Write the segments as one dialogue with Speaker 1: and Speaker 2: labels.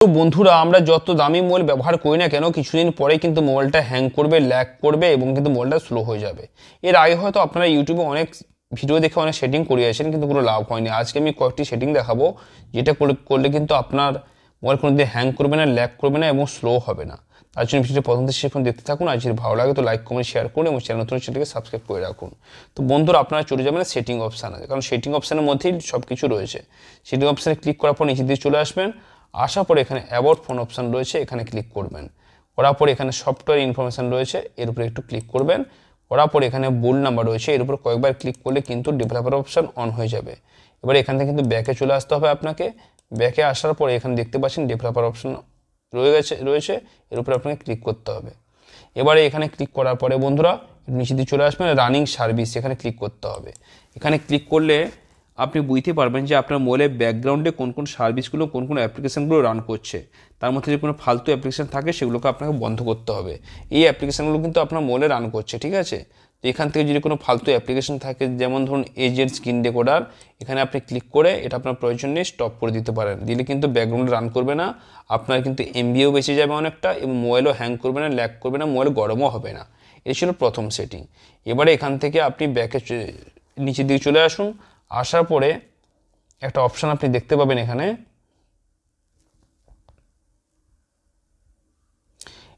Speaker 1: তো বন্ধুরা আমরা যত দামি মোবাইল ব্যবহার করি না কেন কিছুদিন পরেই কিন্তু মোবাইলটা হ্যাং করবে, ল্যাগ করবে এবং কিন্তু মোবাইলটা স্লো হয়ে যাবে। এর আগে হয়তো আপনারা ইউটিউবে অনেক ভিডিও দেখে অনেক সেটিং করিয়েছেন কিন্তু কোনো লাভ হয়নি। আজকে আমি কয়েকটি সেটিং দেখাবো যেটা করলে কিন্তু আপনার মোবাইল কোনোদিন হ্যাং করবে না, ল্যাগ করবে না এবং স্লো হবে না। তার জন্য ভিডিওটা প্রথম থেকে শেষ পর্যন্ত দেখতে থাকুন। আর যদি ভালো লাগে তো লাইক কমেন্ট শেয়ার করুন এবং চ্যানেল নতুন চ্যানেলকে সাবস্ক্রাইব করে রাখুন। তো বন্ধুরা আপনারা চলে যাবেন সেটিং অপশানে, কারণ সেটিং অপশানের মধ্যেই সব কিছু রয়েছে। সেটিং অপশানে ক্লিক করার পর নিচে দিয়ে চলে আসবেন। আসার পরে এখানে অ্যাবাউট ফোন অপশান রয়েছে, এখানে ক্লিক করবেন। করার পরে এখানে সফটওয়্যার ইনফরমেশান রয়েছে, এর উপরে একটু ক্লিক করবেন। করার পরে এখানে বুল নাম্বার রয়েছে, এর উপর কয়েকবার ক্লিক করলে কিন্তু ডেভেলপার অপশান অন হয়ে যাবে। এবার এখান থেকে কিন্তু ব্যাকে চলে আসতে হবে আপনাকে। ব্যাকে আসার পরে এখানে দেখতে পাচ্ছেন ডেভেলপার অপশান রয়েছে, এর উপরে আপনাকে ক্লিক করতে হবে। এবারে এখানে ক্লিক করার পরে বন্ধুরা নিচে দিয়ে চলে আসবেন রানিং সার্ভিস, এখানে ক্লিক করতে হবে। এখানে ক্লিক করলে আপনি বুঝতে পারবেন যে আপনার মোবাইলের ব্যাকগ্রাউন্ডে কোন কোন সার্ভিসগুলো, কোন কোন অ্যাপ্লিকেশানগুলো রান করছে। তার মধ্যে যদি কোনো ফালতু অ্যাপ্লিকেশান থাকে সেগুলোকে আপনাকে বন্ধ করতে হবে। এই অ্যাপ্লিকেশানগুলো কিন্তু আপনার মোবাইলে রান করছে, ঠিক আছে। তো এখান থেকে যদি কোনো ফালতু অ্যাপ্লিকেশান থাকে, যেমন ধরুন এজের স্ক্রিন রেকর্ডার, এখানে আপনি ক্লিক করে এটা আপনার প্রয়োজন নেই স্টপ করে দিতে পারেন। দিলে কিন্তু ব্যাকগ্রাউন্ডে রান করবে না, আপনার কিন্তু এমবিও বেঁচে যাবে অনেকটা এবং মোবাইলও হ্যাং করবে না, ল্যাগ করবে না, মোবাইল গরমও হবে না। এই ছিল প্রথম সেটিং। এবারে এখান থেকে আপনি ব্যাকে নিচের দিকে চলে আসুন। আসার পরে একটা অপশান আপনি দেখতে পাবেন এখানে,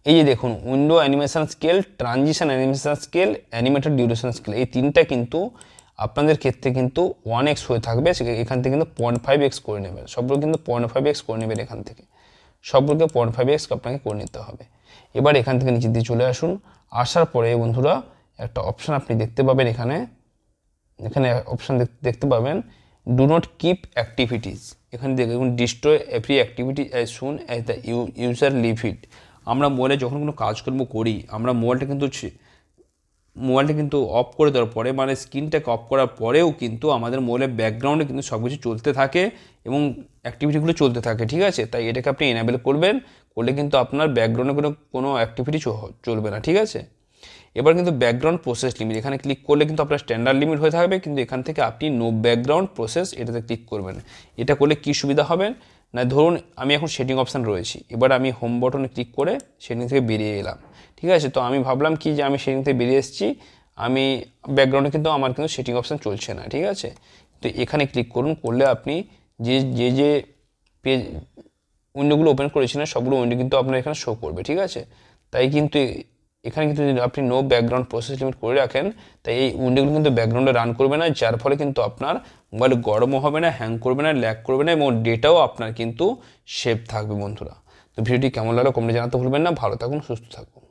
Speaker 1: এই যে দেখুন window animation scale, transition animation scale, animated duration scale, এই তিনটা কিন্তু আপনাদের ক্ষেত্রে কিন্তু 1x হয়ে থাকবে। এখান থেকে কিন্তু 0.5x করে নেবেন, সবগুলো কিন্তু 0.5x করে নেবেন। এখান থেকে সবগুলোকে 0.5x আপনাকে করে নিতে হবে। এবার এখান থেকে নিচে দিয়ে চলে আসুন। আসার পরে বন্ধুরা একটা অপশান আপনি দেখতে পাবেন এখানে অপশান দেখতে পাবেন ডু নট কিপ অ্যাক্টিভিটিস। এখানে দেখুন destroy every activity as soon as the user leave it. আমরা মোবাইলে যখন কোনো কাজকর্ম করি, আমরা মোবাইলটা কিন্তু অফ করে দেওয়ার পরে, মানে স্ক্রিনটাকে অফ করার পরেও কিন্তু আমাদের মোবাইলের ব্যাকগ্রাউন্ডে কিন্তু সব কিছু চলতে থাকে এবং অ্যাক্টিভিটিগুলো চলতে থাকে, ঠিক আছে। তাই এটাকে আপনি এনাবেল করবেন, করলে কিন্তু আপনার ব্যাকগ্রাউন্ডে কোনো অ্যাক্টিভিটি চলবে না, ঠিক আছে। এবার কিন্তু ব্যাকগ্রাউন্ড প্রসেস লিমিট, এখানে ক্লিক করলে কিন্তু আপনার স্ট্যান্ডার্ড লিমিট হয়ে থাকবে, কিন্তু এখান থেকে আপনি নো ব্যাকগ্রাউন্ড প্রসেস এটাতে ক্লিক করবেন। এটা করলে কী সুবিধা হবে না, ধরুন আমি এখন সেটিং অপশান রয়েছি, এবার আমি হোম বটনে ক্লিক করে সেটিং থেকে বেরিয়ে এলাম, ঠিক আছে। তো আমি ভাবলাম কি যে আমি সেটিং থেকে বেরিয়ে এসেছি, আমি ব্যাকগ্রাউন্ডে কিন্তু আমার কিন্তু সেটিং অপশান চলছে না, ঠিক আছে। তো এখানে ক্লিক করুন, করলে আপনি যে পেজ উইন্ডোগুলো ওপেন করেছিলেন সবগুলো উইন্ডো কিন্তু আপনার এখানে শো করবে, ঠিক আছে। তাই কিন্তু এখানে কিন্তু যদি আপনি নো ব্যাকগ্রাউন্ড প্রসেস লিমিট করে রাখেন, তাই এই উইন্ডোগুলো কিন্তু ব্যাকগ্রাউন্ডে রান করবে না, যার ফলে কিন্তু আপনার মোবাইল গরমও হবে না, হ্যাং করবে না, ল্যাগ করবে না এবং ডেটাও আপনার কিন্তু সেভ থাকবে বন্ধুরা। তো ভিডিওটি কেমন লাগলো কমেন্টে জানাতে ভুলবেন না। ভালো থাকুন, সুস্থ থাকুন।